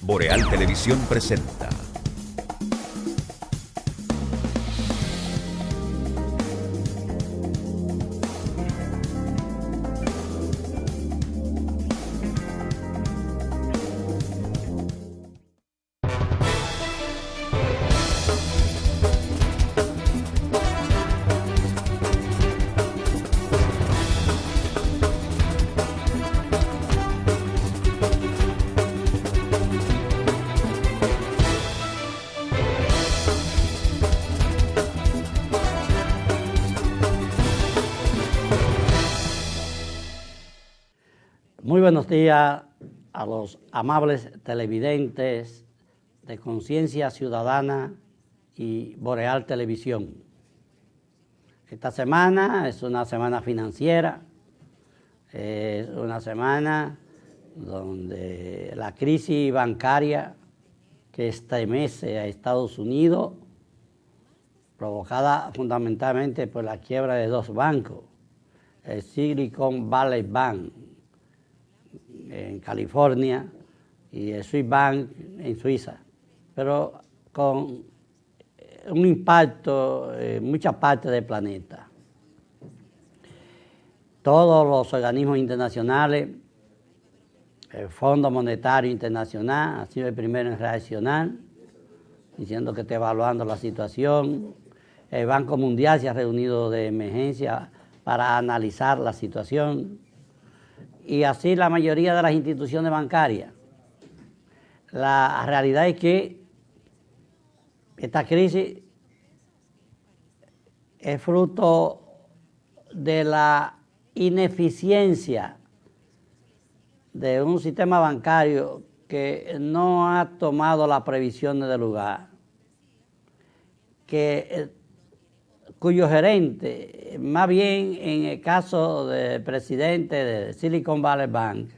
Boreal Televisión presenta. Muy buenos días a los amables televidentes de Conciencia Ciudadana y Boreal Televisión. Esta semana es una semana financiera, es una semana donde la crisis bancaria que estremece a Estados Unidos, provocada fundamentalmente por la quiebra de dos bancos, el Silicon Valley Bank en California y el Swiss Bank en Suiza, pero con un impacto en muchas partes del planeta. Todos los organismos internacionales, el Fondo Monetario Internacional ha sido el primero en reaccionar, diciendo que está evaluando la situación. El Banco Mundial se ha reunido de emergencia para analizar la situación. Y así la mayoría de las instituciones bancarias. La realidad es que esta crisis es fruto de la ineficiencia de un sistema bancario que no ha tomado las previsiones del lugar, cuyo gerente, más bien en el caso del presidente de Silicon Valley Bank,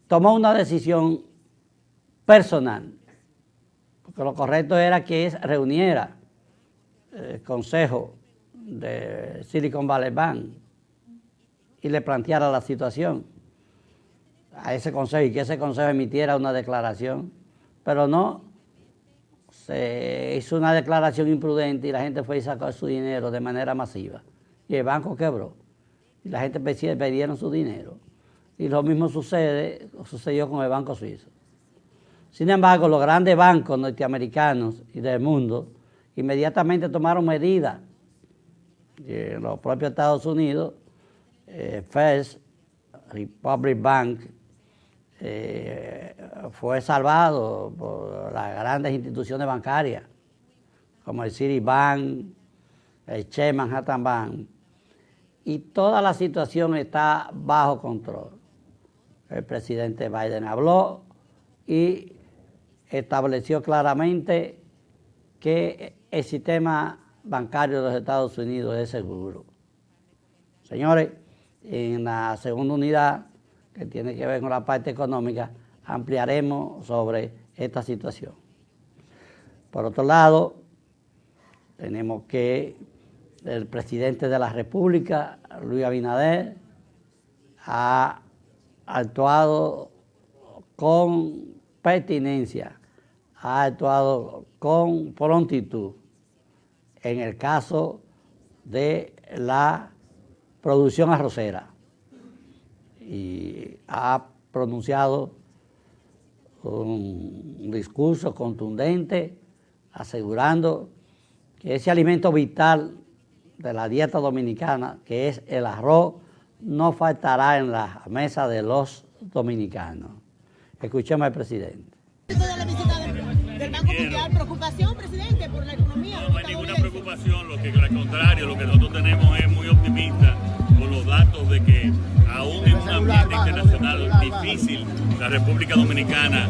tomó una decisión personal, porque lo correcto era que reuniera el consejo de Silicon Valley Bank y le planteara la situación a ese consejo y que ese consejo emitiera una declaración, pero no. Se hizo una declaración imprudente y la gente fue y sacó su dinero de manera masiva. Y el banco quebró. Y la gente perdieron su dinero. Y lo mismo sucedió con el Banco Suizo. Sin embargo, los grandes bancos norteamericanos y del mundo inmediatamente tomaron medidas. Y en los propios Estados Unidos, First Republic Bank fue salvado por las grandes instituciones bancarias como el Citibank, el Chase Manhattan Bank, y toda la situación está bajo control. El presidente Biden habló y estableció claramente que el sistema bancario de los Estados Unidos es seguro. Señores, en la segunda unidad, que tiene que ver con la parte económica, ampliaremos sobre esta situación. Por otro lado, tenemos que el presidente de la República, Luis Abinader, ha actuado con pertinencia, ha actuado con prontitud en el caso de la producción arrocera. Y ha pronunciado un discurso contundente asegurando que ese alimento vital de la dieta dominicana, que es el arroz, no faltará en la mesa de los dominicanos. Escuchemos al presidente. La visita del Banco Mundial, ¿preocupación, presidente, por la economía? No hay ninguna preocupación, al contrario, lo que nosotros tenemos es muy optimista con los datos de que aún en un ambiente internacional difícil, la República Dominicana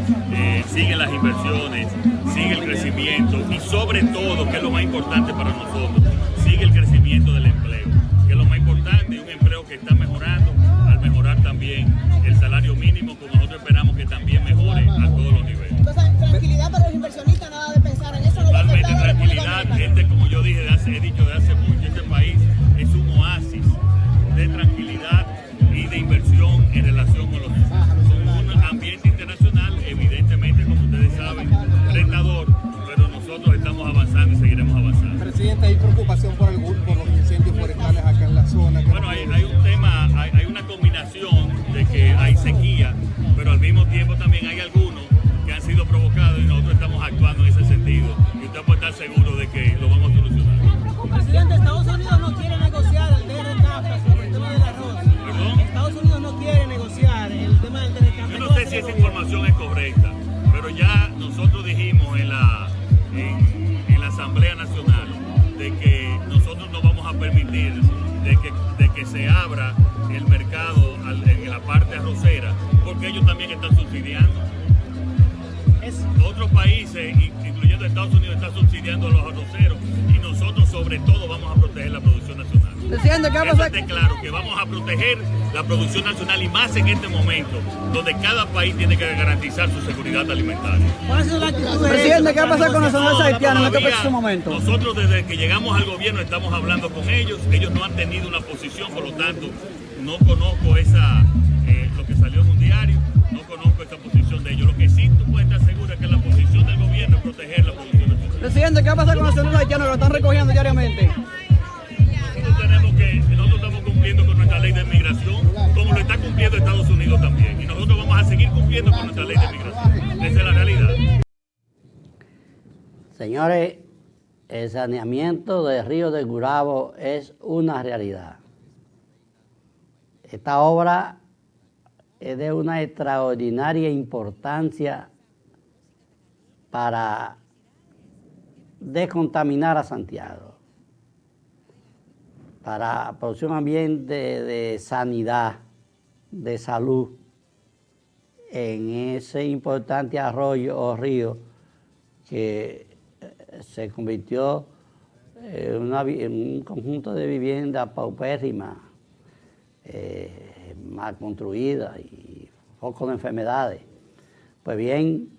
sigue las inversiones, sigue el crecimiento y sobre todo, que es lo más importante para nosotros, sigue el crecimiento del empleo, que es lo más importante, un empleo que está mejorando, al mejorar también el salario mínimo, como nosotros esperamos que también mejore a todos los niveles. Entonces, tranquilidad para los inversionistas, nada de pensar en eso. Totalmente tranquilidad, como yo dije, he dicho de hace mucho, este país es un oasis de tranquilidad y de inversión en relación con un ambiente internacional presidente, ¿hay preocupación por los incendios forestales acá en la zona? Bueno, hay un tema, hay una combinación de que hay sequía, pero al mismo tiempo también hay algunos que han sido provocados y nosotros estamos actuando en ese sentido. Y usted puede estar seguro de que lo vamos a solucionar. Presidente, Estados Unidos no quiere negociar el DRCAFTA sobre el tema del arroz. ¿Perdón? Estados Unidos no quiere negociar el tema del DRCAFTA. Yo no sé si esa información es correcta, pero ya nosotros dijimos en la Asamblea Nacional de que nosotros no vamos a permitir de que se abra el mercado en la parte arrocera, porque ellos también están subsidiando. Otros países, incluyendo Estados Unidos, están subsidiando a los arroceros y nosotros sobre todo vamos a proteger la producción nacional. Presidente, ¿qué va a pasar? Esté claro que vamos a proteger la producción nacional y más en este momento, donde cada país tiene que garantizar su seguridad alimentaria. Presidente, ¿qué va a pasar con los nacionales haitianos en este preciso momento? Nosotros desde que llegamos al gobierno estamos hablando con ellos no han tenido una posición, por lo tanto no conozco lo que salió en un diario, no conozco esa posición de ellos. Lo que sí tú puedes estar seguro es que la posición del gobierno es proteger la producción nacional. Presidente, ¿qué va a pasar con los nacionales haitianos que lo están recogiendo diariamente? Nosotros estamos cumpliendo con nuestra ley de migración, como lo está cumpliendo Estados Unidos también, y nosotros vamos a seguir cumpliendo con nuestra ley de migración. Esa es la realidad. Señores, el saneamiento del río de Gurabo es una realidad. Esta obra es de una extraordinaria importancia para descontaminar a Santiago, para producir un ambiente de sanidad, de salud, en ese importante arroyo o río que se convirtió en un conjunto de viviendas paupérrimas, mal construidas y foco de enfermedades. Pues bien,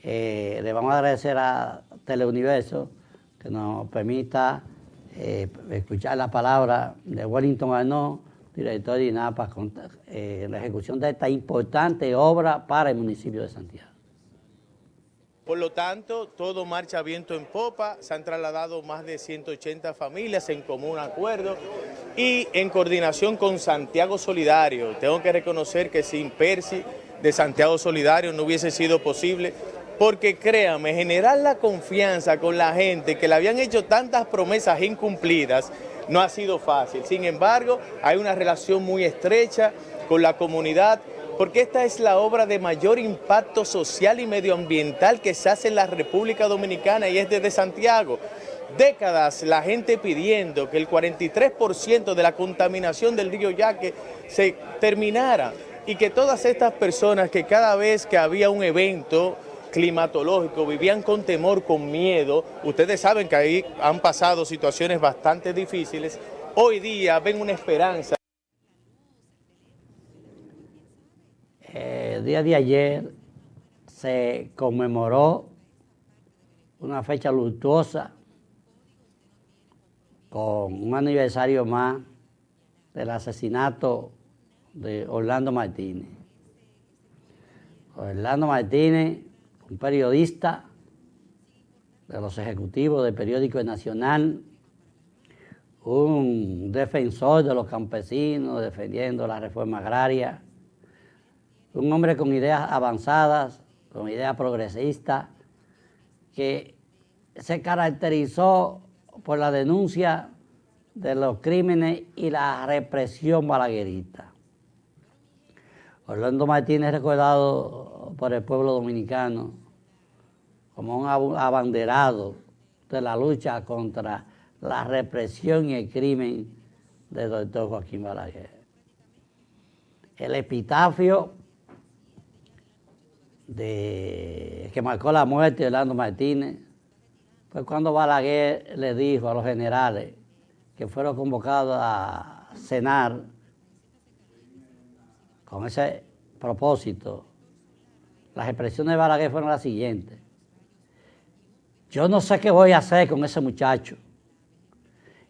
le vamos a agradecer a Teleuniverso que nos permita escuchar la palabra de Wellington Arnaud, director de INAPA, en la ejecución de esta importante obra para el municipio de Santiago. Por lo tanto, todo marcha viento en popa, se han trasladado más de 180 familias en común acuerdo y en coordinación con Santiago Solidario. Tengo que reconocer que sin Percy de Santiago Solidario no hubiese sido posible, porque créanme, generar la confianza con la gente que le habían hecho tantas promesas incumplidas no ha sido fácil. Sin embargo, hay una relación muy estrecha con la comunidad, porque esta es la obra de mayor impacto social y medioambiental que se hace en la República Dominicana y es desde Santiago. Décadas la gente pidiendo que el 43% de la contaminación del río Yaque se terminara y que todas estas personas que cada vez que había un evento climatológico vivían con temor, con miedo, ustedes saben que ahí han pasado situaciones bastante difíciles, hoy día ven una esperanza. El día de ayer se conmemoró una fecha luctuosa con un aniversario más del asesinato de Orlando Martínez. Orlando Martínez, un periodista de los ejecutivos del periódico El Nacional, un defensor de los campesinos, defendiendo la reforma agraria, un hombre con ideas avanzadas, con ideas progresistas, que se caracterizó por la denuncia de los crímenes y la represión balaguerista. Orlando Martínez es recordado por el pueblo dominicano como un abanderado de la lucha contra la represión y el crimen del doctor Joaquín Balaguer. El epitafio que marcó la muerte de Orlando Martínez fue cuando Balaguer le dijo a los generales que fueron convocados a cenar con ese propósito. Las expresiones de Balaguer fueron las siguientes: yo no sé qué voy a hacer con ese muchacho.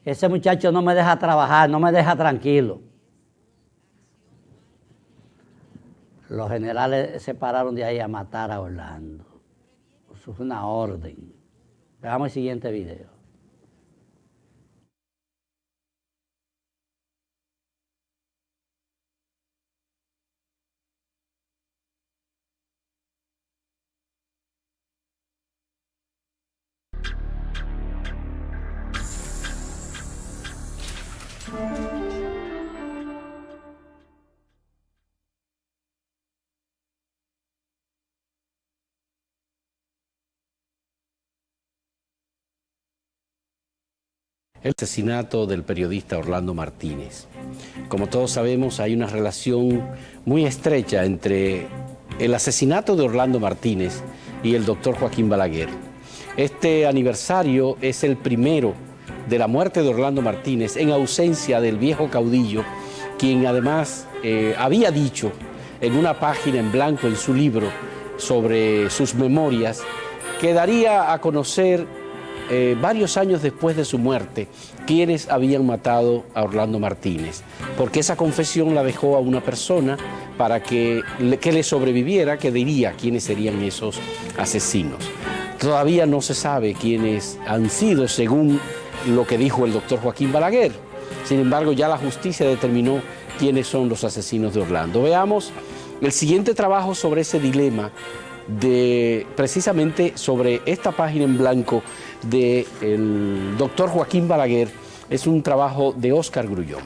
Ese muchacho no me deja trabajar, no me deja tranquilo. Los generales se pararon de ahí a matar a Orlando. Eso fue una orden. Veamos el siguiente video. El asesinato del periodista Orlando Martínez. Como todos sabemos, hay una relación muy estrecha entre el asesinato de Orlando Martínez y el doctor Joaquín Balaguer. Este aniversario es el primero de la muerte de Orlando Martínez en ausencia del viejo caudillo, quien además había dicho en una página en blanco en su libro sobre sus memorias que daría a conocer varios años después de su muerte quienes habían matado a Orlando Martínez, porque esa confesión la dejó a una persona para que le sobreviviera, que diría quiénes serían esos asesinos. Todavía no se sabe quiénes han sido, según lo que dijo el doctor Joaquín Balaguer. Sin embargo, ya la justicia determinó quiénes son los asesinos de Orlando. Veamos el siguiente trabajo sobre ese dilema, precisamente sobre esta página en blanco del doctor Joaquín Balaguer. Es un trabajo de Óscar Grullón.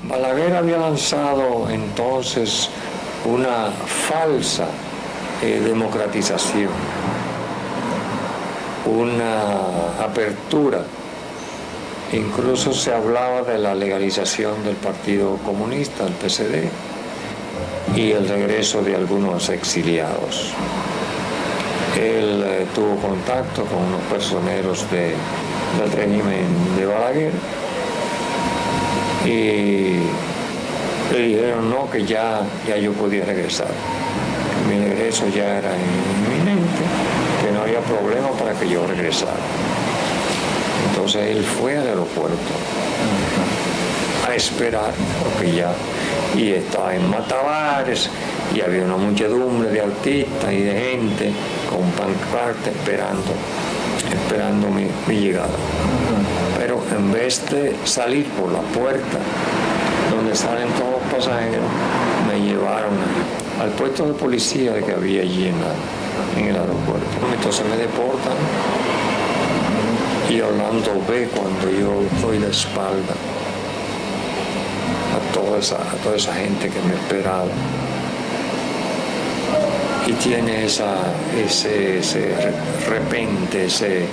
Balaguer había lanzado entonces una falsa democratización, una apertura. Incluso se hablaba de la legalización del Partido Comunista, el PCD, y el regreso de algunos exiliados. Él tuvo contacto con unos personeros del régimen de Balaguer y le dijeron no, que ya yo podía regresar. Mi regreso ya era inminente, que no había problema para que yo regresara. Entonces él fue al aeropuerto a esperar, porque y estaba en Matabares, y había una muchedumbre de artistas y de gente con pancarta esperando mi llegada. Pero en vez de salir por la puerta donde salen todos los pasajeros, me llevaron al puesto de policía que había allí en el aeropuerto. Entonces me deportan y Orlando ve cuando yo doy la espalda a toda esa gente que me esperaba. Y tiene ese repente, ese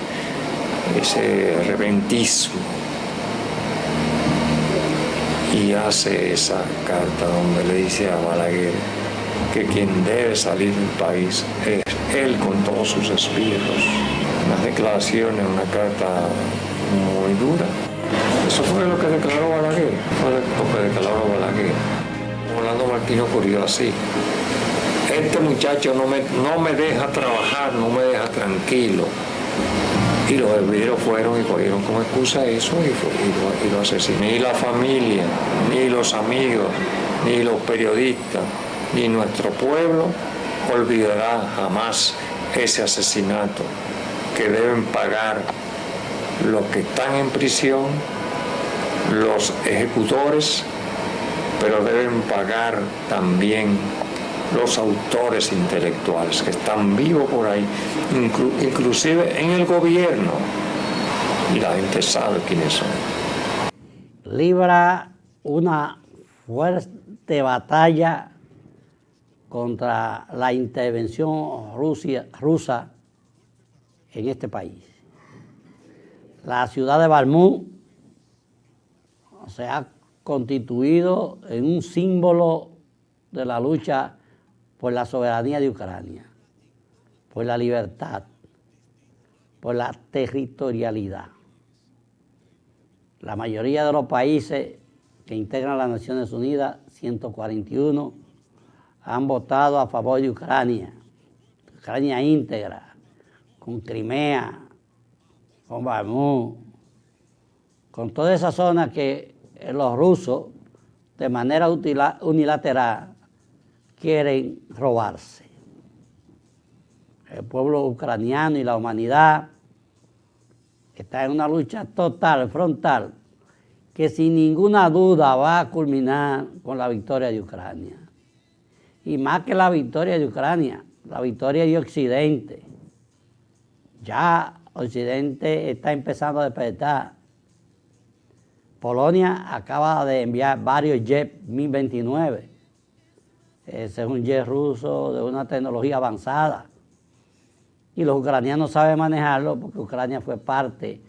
repentismo. Y hace esa carta donde le dice a Balaguer que quien debe salir del país es él con todos sus espíritus. Unas declaraciones, una carta muy dura. Eso fue lo que declaró Balaguer. Orlando Martínez ocurrió así. Este muchacho no me deja trabajar, no me deja tranquilo. Y los herederos fueron y cogieron como excusa eso y lo asesinaron. Ni la familia, ni los amigos, ni los periodistas, ni nuestro pueblo olvidará jamás ese asesinato, que deben pagar los que están en prisión, los ejecutores, pero deben pagar también los autores intelectuales que están vivos por ahí, inclusive en el gobierno, y la gente sabe quiénes son. Libra una fuerte batalla contra la intervención rusa en este país. La ciudad de Balmú se ha constituido en un símbolo de la lucha por la soberanía de Ucrania, por la libertad, por la territorialidad. La mayoría de los países que integran las Naciones Unidas, 141, han votado a favor de Ucrania íntegra, con Crimea, con Balmú, con toda esa zona que los rusos, de manera unilateral, quieren robarse. El pueblo ucraniano y la humanidad está en una lucha total, frontal, que sin ninguna duda va a culminar con la victoria de Ucrania. Y más que la victoria de Ucrania, la victoria de Occidente. Ya Occidente está empezando a despertar. Polonia acaba de enviar varios jets Mi-29. Ese es un jet ruso de una tecnología avanzada. Y los ucranianos saben manejarlo porque Ucrania fue parte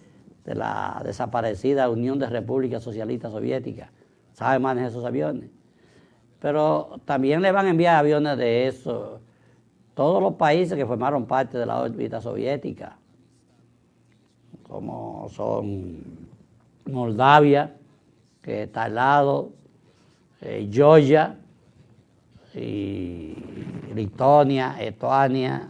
de la desaparecida Unión de Repúblicas Socialistas Soviéticas. Saben manejar esos aviones. Pero también le van a enviar aviones de eso todos los países que formaron parte de la órbita soviética, como son Moldavia, que está al lado, Georgia, y Lituania, Estonia,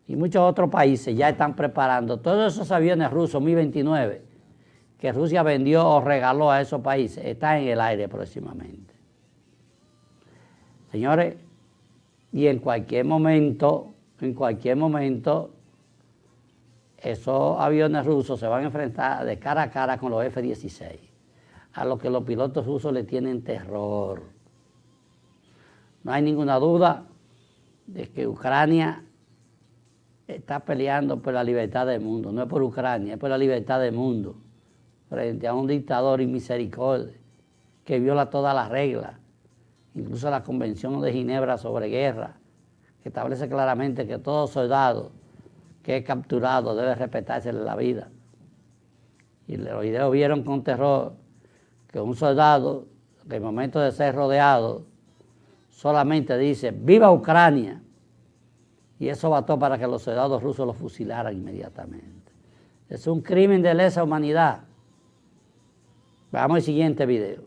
y muchos otros países ya están preparando todos esos aviones rusos Mi-29 que Rusia vendió o regaló a esos países, están en el aire próximamente. Señores, y en cualquier momento, esos aviones rusos se van a enfrentar de cara a cara con los F-16, a los que los pilotos rusos le tienen terror. No hay ninguna duda de que Ucrania está peleando por la libertad del mundo, no es por Ucrania, es por la libertad del mundo, frente a un dictador inmisericordia que viola todas las reglas, incluso la Convención de Ginebra sobre guerra, que establece claramente que todo soldado que es capturado debe respetársele la vida. Y los videos vieron con terror que un soldado, en el momento de ser rodeado, solamente dice ¡viva Ucrania! Y eso bastó para que los soldados rusos lo fusilaran inmediatamente. Es un crimen de lesa humanidad. Veamos el siguiente video.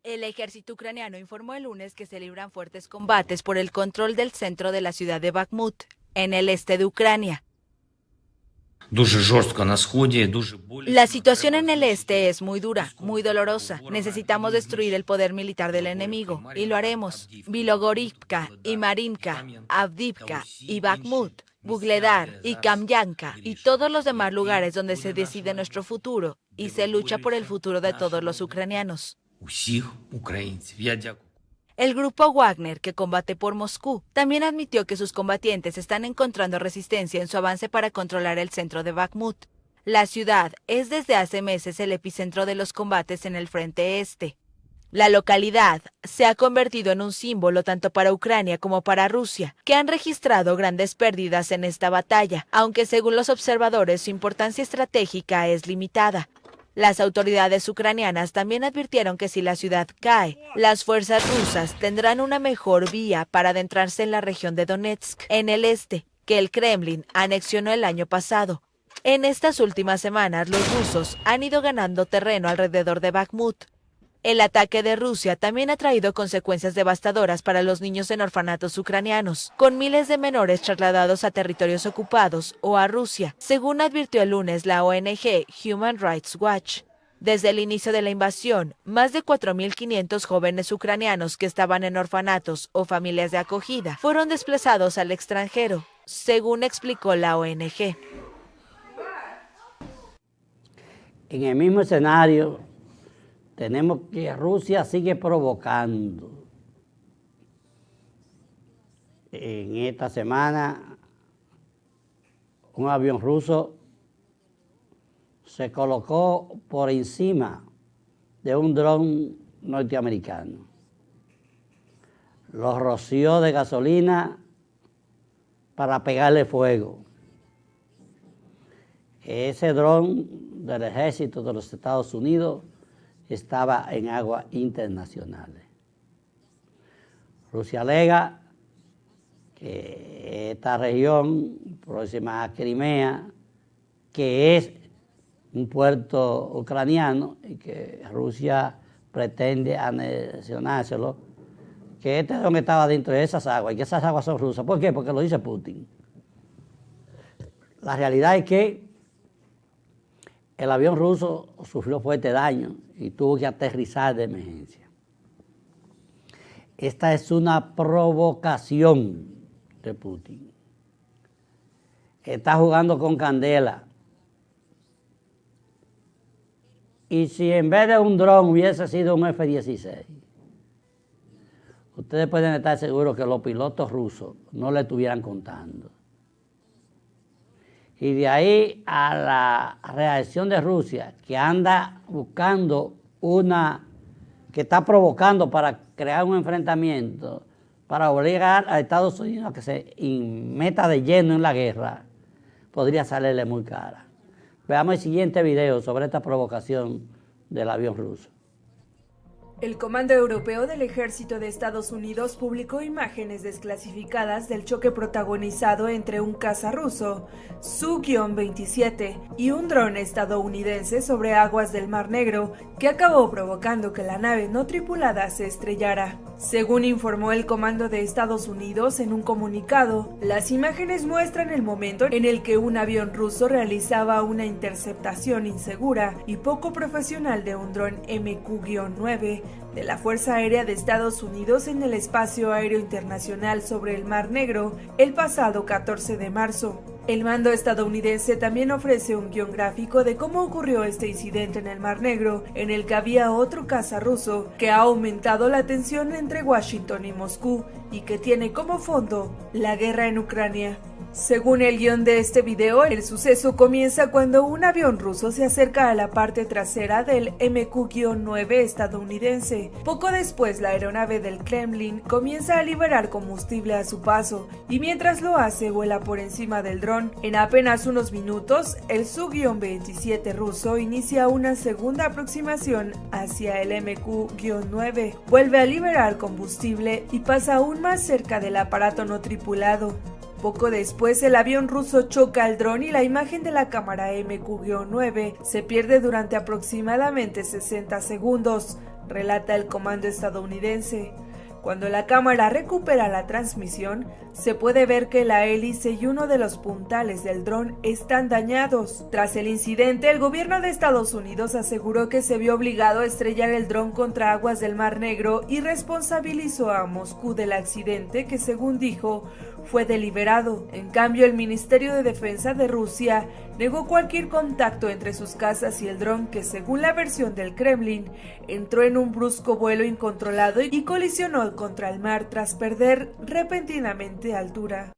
El ejército ucraniano informó el lunes que se libran fuertes combates por el control del centro de la ciudad de Bakhmut, en el este de Ucrania. La situación en el este es muy dura, muy dolorosa. Necesitamos destruir el poder militar del enemigo, y lo haremos. Bilogorivka y Marinka, Avdiivka y Bakhmut, Bugledar y Kamyanka, y todos los demás lugares donde se decide nuestro futuro, y se lucha por el futuro de todos los ucranianos. El grupo Wagner, que combate por Moscú, también admitió que sus combatientes están encontrando resistencia en su avance para controlar el centro de Bakhmut. La ciudad es desde hace meses el epicentro de los combates en el frente este. La localidad se ha convertido en un símbolo tanto para Ucrania como para Rusia, que han registrado grandes pérdidas en esta batalla, aunque según los observadores su importancia estratégica es limitada. Las autoridades ucranianas también advirtieron que si la ciudad cae, las fuerzas rusas tendrán una mejor vía para adentrarse en la región de Donetsk, en el este, que el Kremlin anexionó el año pasado. En estas últimas semanas, los rusos han ido ganando terreno alrededor de Bakhmut. El ataque de Rusia también ha traído consecuencias devastadoras para los niños en orfanatos ucranianos, con miles de menores trasladados a territorios ocupados o a Rusia, según advirtió el lunes la ONG Human Rights Watch. Desde el inicio de la invasión, más de 4.500 jóvenes ucranianos que estaban en orfanatos o familias de acogida fueron desplazados al extranjero, según explicó la ONG. En el mismo escenario, tenemos que Rusia sigue provocando. En esta semana, un avión ruso se colocó por encima de un dron norteamericano. Lo roció de gasolina para pegarle fuego. Ese dron del ejército de los Estados Unidos estaba en aguas internacionales. Rusia alega que esta región próxima a Crimea, que es un puerto ucraniano y que Rusia pretende anexionárselo, que este dron estaba dentro de esas aguas y que esas aguas son rusas. ¿Por qué? Porque lo dice Putin. La realidad es que el avión ruso sufrió fuerte daño y tuvo que aterrizar de emergencia. Esta es una provocación de Putin. Está jugando con candela Y si en vez de un dron hubiese sido un F-16, ustedes pueden estar seguros que los pilotos rusos no le estuvieran contando. Y de ahí a la reacción de Rusia, que anda buscando que está provocando para crear un enfrentamiento, para obligar a Estados Unidos a que se meta de lleno en la guerra, podría salirle muy cara. Veamos el siguiente video sobre esta provocación del avión ruso. El Comando Europeo del Ejército de Estados Unidos publicó imágenes desclasificadas del choque protagonizado entre un caza ruso, Su-27, y un dron estadounidense sobre aguas del Mar Negro, que acabó provocando que la nave no tripulada se estrellara. Según informó el Comando de Estados Unidos en un comunicado, las imágenes muestran el momento en el que un avión ruso realizaba una interceptación insegura y poco profesional de un dron MQ-9 de la Fuerza Aérea de Estados Unidos en el espacio aéreo internacional sobre el Mar Negro el pasado 14 de marzo. El mando estadounidense también ofrece un guión gráfico de cómo ocurrió este incidente en el Mar Negro, en el que había otro caza ruso que ha aumentado la tensión entre Washington y Moscú y que tiene como fondo la guerra en Ucrania. Según el guión de este video, el suceso comienza cuando un avión ruso se acerca a la parte trasera del MQ-9 estadounidense. Poco después, la aeronave del Kremlin comienza a liberar combustible a su paso, y mientras lo hace, vuela por encima del dron. En apenas unos minutos, el Su-27 ruso inicia una segunda aproximación hacia el MQ-9, vuelve a liberar combustible y pasa aún más cerca del aparato no tripulado. Poco después, el avión ruso choca al dron y la imagen de la cámara MQ-9 se pierde durante aproximadamente 60 segundos, relata el comando estadounidense. Cuando la cámara recupera la transmisión, se puede ver que la hélice y uno de los puntales del dron están dañados. Tras el incidente, el gobierno de Estados Unidos aseguró que se vio obligado a estrellar el dron contra aguas del Mar Negro y responsabilizó a Moscú del accidente que, según dijo, fue deliberado. En cambio, el Ministerio de Defensa de Rusia negó cualquier contacto entre sus cazas y el dron que, según la versión del Kremlin, entró en un brusco vuelo incontrolado y colisionó contra el mar tras perder repentinamente altura.